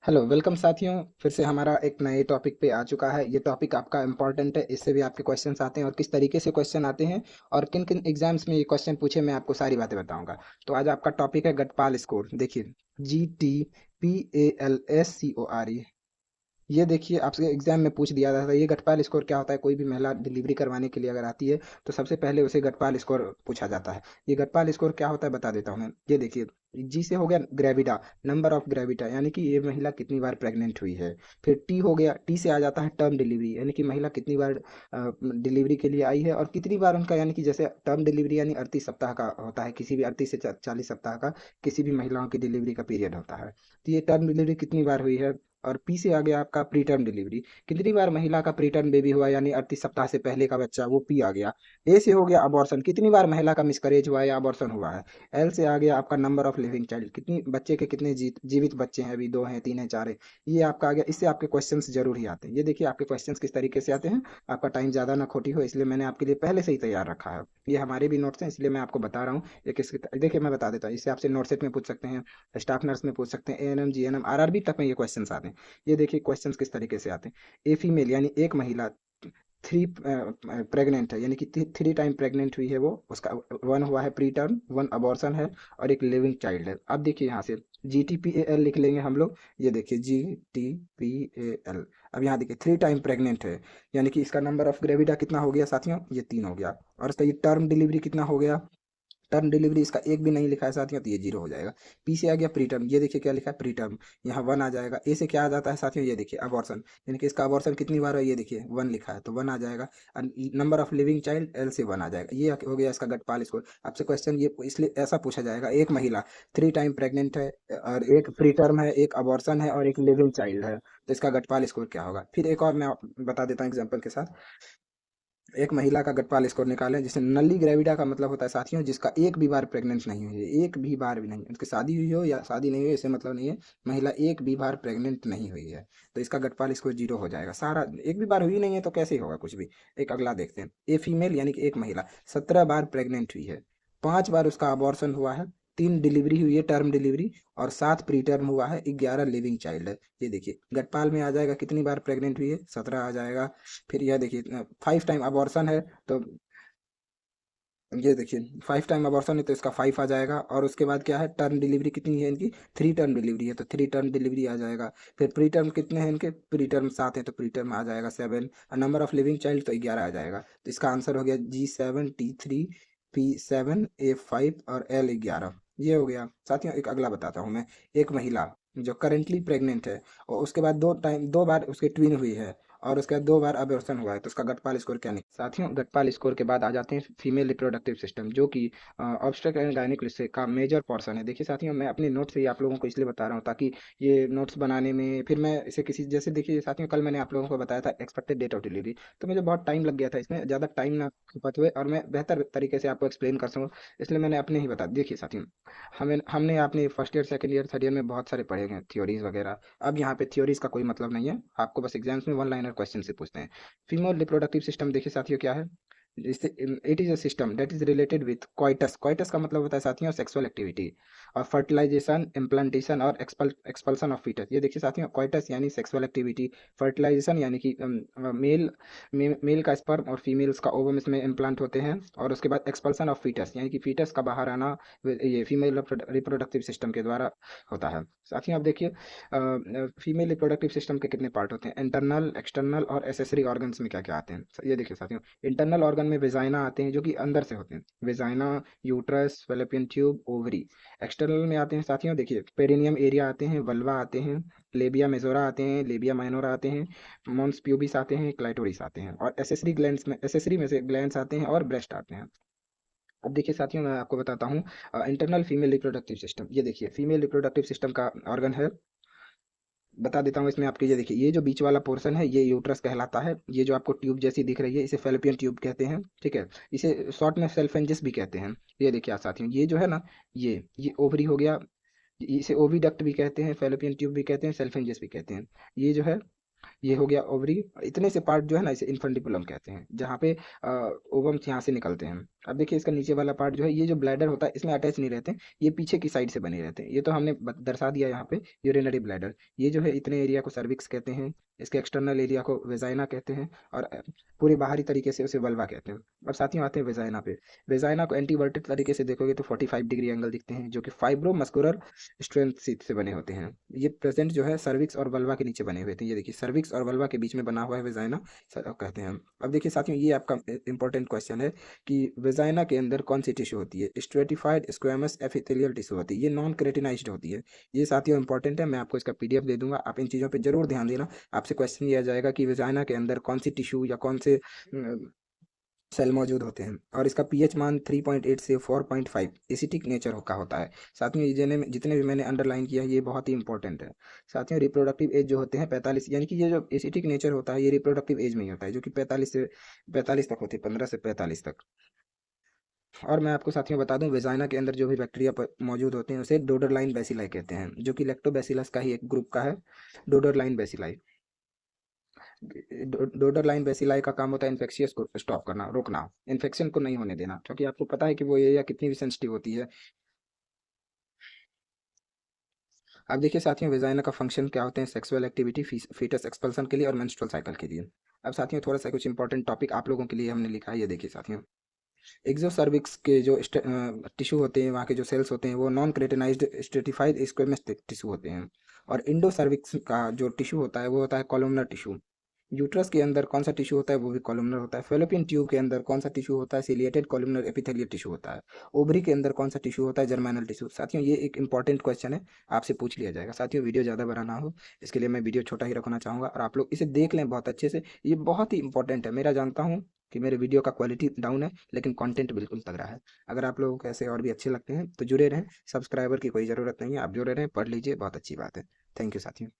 Hello welcome साथियों। फिर से हमारा एक नए टॉपिक पे आ चुका है। ये टॉपिक आपका इम्पोर्टेंट है, इससे भी आपके क्वेश्चंस आते हैं और किस तरीके से क्वेश्चन आते हैं और किन किन एग्जाम्स में ये क्वेश्चन पूछे, मैं आपको सारी बातें बताऊंगा। तो आज आपका टॉपिक है गटपाल स्कोर। देखिए, GTPALSCORE। ये देखिए, आपसे एग्जाम में पूछ दिया जाता है ये गटपाल स्कोर क्या होता है। कोई भी महिला डिलीवरी करवाने के लिए अगर आती है तो सबसे पहले उसे गटपाल स्कोर पूछा जाता है। ये गटपाल स्कोर क्या होता है बता देता हूँ मैं। ये देखिए, जी से हो गया ग्रेविडा, नंबर ऑफ ग्रेविडा, यानी कि ये महिला कितनी बार प्रेग्नेंट हुई है। फिर टी हो गया, टी से आ जाता है टर्म डिलीवरी, यानी कि महिला कितनी बार डिलीवरी के लिए आई है और कितनी बार उनका, यानी कि जैसे टर्म डिलीवरी यानी 38 सप्ताह का होता है, किसी भी 38 से 40 सप्ताह का किसी भी महिलाओं की डिलीवरी का पीरियड होता है। तो ये टर्म डिलीवरी कितनी बार हुई है। और पी से आ गया आपका प्री टर्म डिलीवरी, कितनी बार महिला का प्री टर्म बेबी हुआ, यानी 38 सप्ताह से पहले का बच्चा, वो पी आ गया। ए से हो गया अबॉर्शन, कितनी बार महिला का मिसकरेज हुआ है या अबॉर्शन हुआ है। एल से आ गया आपका नंबर ऑफ लिविंग चाइल्ड, कितनी बच्चे के कितने जीवित बच्चे हैं, अभी 2 हैं, 3 हैं, 4 है। ये आपका आ गया। इससे आपके क्वेश्चंस जरूर ही आते हैं। ये देखिए आपके क्वेश्चंस किस तरीके से आते हैं। आपका टाइम ज्यादा ना खोटी हो, इसलिए मैंने आपके लिए पहले से ही तैयार रखा है। ये हमारे भी नोट्स हैं, इसलिए मैं आपको बता रहा हूँ। ये किसके देखिए मैं बता देता हूँ। इससे आपसे नोट सेट में पूछ सकते हैं, स्टाफ नर्स में पूछ सकते हैं, एएनएम जीएनएम आरआरबी तक में ये क्वेश्चंस आते हैं। ये देखिए क्वेश्चंस किस तरीके से आते हैं। ए फीमेल यानी एक महिला, थ्री प्रेग्नेंट है, यानी कि 3 टाइम प्रेग्नेंट हुई है वो, उसका 1 हुआ है प्री टर्म, 1 अबॉर्शन है और एक लिविंग चाइल्ड है। अब देखिए यहाँ से GTPAL लिख लेंगे हम लोग। ये देखिए GTPAL। अब यहाँ देखिए 3 टाइम प्रेग्नेंट है, यानी कि इसका नंबर ऑफ ग्रेविडा कितना हो गया साथियों, ये 3 हो गया। और इसका ये टर्म डिलीवरी कितना हो गया, टर्म डिलीवरी इसका एक भी नहीं लिखा है साथियों, तो ये 0 हो जाएगा। पी से आ गया प्री टर्म, ये देखिए क्या लिखा है प्री टर्म, यहाँ 1 आ जाएगा। ए से क्या आ जाता है साथियों, ये देखिए अबॉर्शन, यानी कि इसका अबॉर्शन कितनी बार है, ये देखिए 1 लिखा है तो 1 आ जाएगा। Number of living child, L से 1 आ जाएगा। ये हो गया इसका गटपाल स्कोर। आपसे क्वेश्चन ये इसलिए ऐसा पूछा जाएगा, एक महिला 3 टाइम प्रेग्नेंट है और एक प्री टर्म है, एक अबॉर्शन है और एक लिविंग चाइल्ड है, तो इसका गटपाल स्कोर क्या होगा। फिर एक और मैं बता देता हूँ एग्जाम्पल के साथ। एक महिला का गटपाल स्कोर निकालें, जिसे नल्ली ग्रेविडा का मतलब होता है साथियों, जिसका एक भी बार प्रेग्नेंट नहीं हुई है, एक भी बार भी नहीं, उसकी शादी हुई हो या शादी नहीं हुई इससे मतलब नहीं है, महिला एक भी बार प्रेग्नेंट नहीं हुई है, तो इसका गटपाल स्कोर 0 हो जाएगा। सारा एक भी बार हुई नहीं है तो कैसे होगा कुछ भी। एक अगला देखते हैं। ए फीमेल यानी कि एक महिला 17 बार प्रेग्नेंट हुई है, 5 बार उसका अबॉर्शन हुआ है, 3 डिलीवरी हुई है टर्म डिलीवरी, और 7 प्री टर्म हुआ है, 11 लिविंग चाइल्ड है। ये देखिए गटपाल में आ जाएगा कितनी बार प्रेग्नेंट हुई है, 17 आ जाएगा। फिर यह देखिए 5 टाइम अबॉर्शन है, तो ये देखिए 5 टाइम अबॉर्शन है तो इसका 5 आ जाएगा। और उसके बाद क्या है, टर्म डिलीवरी कितनी है इनकी, 3 टर्म डिलीवरी है तो 3 टर्म डिलीवरी आ जाएगा। फिर प्री टर्म कितने हैं इनके, प्री टर्म 7 है तो प्री टर्म आ जाएगा 7। और नंबर ऑफ लिविंग चाइल्ड तो 11 आ जाएगा। तो इसका आंसर हो गया G7 T3 P7 A5 और L11। ये हो गया साथियों। एक अगला बताता हूँ मैं। एक महिला जो करेंटली प्रेग्नेंट है और उसके बाद 2 बार उसके ट्विन हुई है और उसके बाद 2 बार अबॉर्शन हुआ है, तो उसका गटपाल स्कोर क्या निकला साथियों। गटपाल स्कोर के बाद आ जाते हैं फीमेल रिप्रोडक्टिव सिस्टम, जो कि ऑब्स्टेट्रिक एंड गायनेकोलॉजी का मेजर पोर्शन है। देखिए साथियों, मैं अपने नोट से ही आप लोगों को इसलिए बता रहा हूँ ताकि ये नोट्स बनाने में फिर मैं इसे किसी, जैसे देखिए साथियों कल मैंने आप लोगों को बताया था एक्सपेक्टेड डेट ऑफ डिलीवरी, तो मुझे बहुत टाइम लग गया था इसमें, ज़्यादा टाइम ना खपत हुए और मैं बेहतर तरीके से आपको एक्सप्लेन कर सकूँ, इसलिए मैंने अपने ही बता। देखिए साथियों, हमने अपने first year second year third year में बहुत सारे पढ़े हैं थ्योरीज वगैरह। अब यहाँ पे थ्योरीज का कोई मतलब नहीं है, आपको बस एग्जाम्स में 1 लाइनर क्वेश्चन से पूछते हैं। फीमेल रिप्रोडक्टिव सिस्टम देखिए साथियों क्या है। It is a system that is related with coitus. Coitus का मतलब होता है साथियों सेक्सुअल एक्टिविटी, और फर्टिलाइजेशन, इम्प्लांटेशन और एक्सपल्सन ऑफ फीटस। ये देखिए साथियों, क्वाइटस यानी सेक्सुअल एक्टिविटी, फर्टिलाइजेशन यानी कि मेल मेल का स्पर्म और फीमेल्स का ओवम इसमें इम्प्लांट होते हैं, और उसके बाद एक्सपल्सन ऑफ फीटस यानी कि फीटस का बाहर आना ये फीमेल रिप्रोडक्टिव सिस्टम के द्वारा होता है। साथियों आप देखिए फीमेल रिप्रोडक्टिव सिस्टम के कितने पार्ट होते हैं, इंटरनल, एक्सटर्नल और एसेसरी ऑर्गन्स में क्या क्या आते हैं। ये देखिए साथियों, इंटरनल ऑर्गन में वेजाइना आते हैं जो कि अंदर से होते हैं, vagina, uterus, fallopian tube, ovary. External में आते हैं साथियों, देखिए पेरिनियम एरिया आते हैं, वल्वा आते हैं, लेबिया मेजोरा आते हैं, लेबिया माइनोरा आते हैं, मॉन्स प्यूबिस आते हैं, क्लाइटोरिस आते हैं। और एसेसरी ग्लैंड्स में, एसेसरी में से ग्लैंड्स आते हैं और ब्रेस्ट आते हैं। अब देखिए साथियों, मैं आपको बताता हूँ इंटरनल फीमेल रिप्रोडक्टिव सिस्टम। ये देखिए फीमेल रिप्रोडक्टिव सिस्टम का ऑर्गन है, बता देता हूँ इसमें आपके। ये देखिए, ये जो बीच वाला पोर्शन है ये यूट्रस कहलाता है, ये जो आपको ट्यूब जैसी दिख रही है इसे फेलोपियन ट्यूब कहते हैं, ठीक है। इसे शॉर्ट में सेल्फेंजिस भी कहते हैं। ये देखिए आप साथियों, ये जो है ना, ये ओवरी हो गया, इसे ओविडक्ट भी कहते हैं, फेलोपियन ट्यूब भी कहते हैं, सेल्फेंजिस भी कहते हैं। ये जो है ये हो गया ओवरी। इतने से पार्ट जो है ना इसे इन्फंडिबुलम कहते हैं, जहाँ पे ओवम यहाँ से निकलते हैं। अब देखिए इसका नीचे वाला पार्ट जो है, ये जो ब्लैडर होता है इसमें अटैच नहीं रहते, ये पीछे की साइड से बने रहते हैं। ये तो हमने दर्शा दिया यहाँ पे, यूरिनरी ब्लैडर। ये जो है इतने एरिया को सर्विक्स कहते हैं, इसके एक्सटर्नल एरिया को वेजाइना कहते हैं, और पूरे बाहरी तरीके से उसे वल्वा कहते हैं। अब साथियों आते हैं वेजाइना पे। वेजाइना को एंटीवर्टेड तरीके से देखोगे तो 45 डिग्री एंगल दिखते हैं, जो कि फाइब्रो मस्कुलर स्ट्रेंथ से बने होते हैं। ये प्रेजेंट जो है सर्विक्स और वल्वा के नीचे बने हुए थे। ये देखिए सर्विक्स और वल्वा के बीच में बना हुआ है वेजाइना कहते हैं। अब देखिए साथियों, ये आपका इंपॉर्टेंट क्वेश्चन है कि वेजाइना के अंदर कौन सी टिश्यू होती है। स्ट्रेटिफाइड स्क्वेमस एपिथेलियल टिश्यू होती है, ये नॉन क्रेटिनाइज्ड होती है। ये साथियों इंपॉर्टेंट है, मैं आपको इसका पीडीएफ दे दूंगा, आप इन चीज़ों पे जरूर ध्यान देना। आपसे क्वेश्चन लिया जाएगा कि वेजाइना के अंदर कौन सी टिश्यू या कौन से सेल मौजूद होते हैं, और इसका पीएच मान 3.8 से 4.5 एसिटिक नेचर का होता है। साथियों ये जितने भी मैंने अंडरलाइन किया है ये बहुत ही इंपॉर्टेंट है। साथियों रिप्रोडक्टिव एज जो होते हैं 45, यानी कि ये जो एसिटिक नेचर होता है ये रिप्रोडक्टिव एज में ही होता है, जो कि 45 तक होती है, 15 से 45 तक। और मैं आपको साथियों बता दूं, वेजाइना के अंदर जो भी बैक्टीरिया मौजूद होते हैं उसे डोडरलाइन बेसिलाई कहते हैं, जो कि लैक्टोबैसिलस का ही एक ग्रुप का है, डोडरलाइन बेसिलाई। डोडरलाइन बेसिलाई का काम होता है इन्फेक्शियस को स्टॉप करना, रोकना, इन्फेक्शन को नहीं होने देना, क्योंकि आपको पता है कि वो एरिया कितनी भी सेंसिटिव होती है। अब देखिए साथियों वेजाइना का फंक्शन क्या होते हैं, सेक्सुअल एक्टिविटी, फीटस एक्सपल्सन के लिए और मेंस्ट्रुअल साइकिल के लिए। अब साथियों थोड़ा सा कुछ इंपॉर्टेंट टॉपिक आप लोगों के लिए हमने लिखा है, ये देखिए साथियों। एक्सो सर्विक्स के जो टिश्यू होते हैं, वहाँ के जो सेल्स होते हैं वो नॉन क्रेटिनाइज्ड स्ट्रेटिफाइड स्क्वेमस टिश्यू होते हैं। और इंडो सर्विक्स का जो टिश्यू होता है वो होता है कॉलमनर टिश्यू। यूट्रस के अंदर कौन सा टिश्यू होता है, वो भी कॉलमनर होता है। फेलोपियन ट्यूब के अंदर कौन सा टिश्यू होता है, सिलिएटेड कॉलमनर एपिथेलियल टिश्यू होता है। ओवरी के अंदर कौन सा टिश्यू होता है, जर्मिनल टिश्यू। साथियों ये एक इंपॉर्टेंट क्वेश्चन है, आपसे पूछ लिया जाएगा। साथियों वीडियो ज़्यादा बड़ा ना हो इसके लिए मैं वीडियो छोटा ही रखना चाहूँगा, और आप लोग इसे देख लें बहुत अच्छे से, ये बहुत ही इंपॉर्टेंट है। मेरा जानता हूँ कि मेरे वीडियो का क्वालिटी डाउन है, लेकिन कंटेंट बिल्कुल तगड़ा है। अगर आप लोगों को ऐसे और भी अच्छे लगते हैं तो जुड़े रहें, सब्सक्राइबर की कोई ज़रूरत नहीं है, आप जुड़े रहें, पढ़ लीजिए, बहुत अच्छी बात है। थैंक यू साथियों।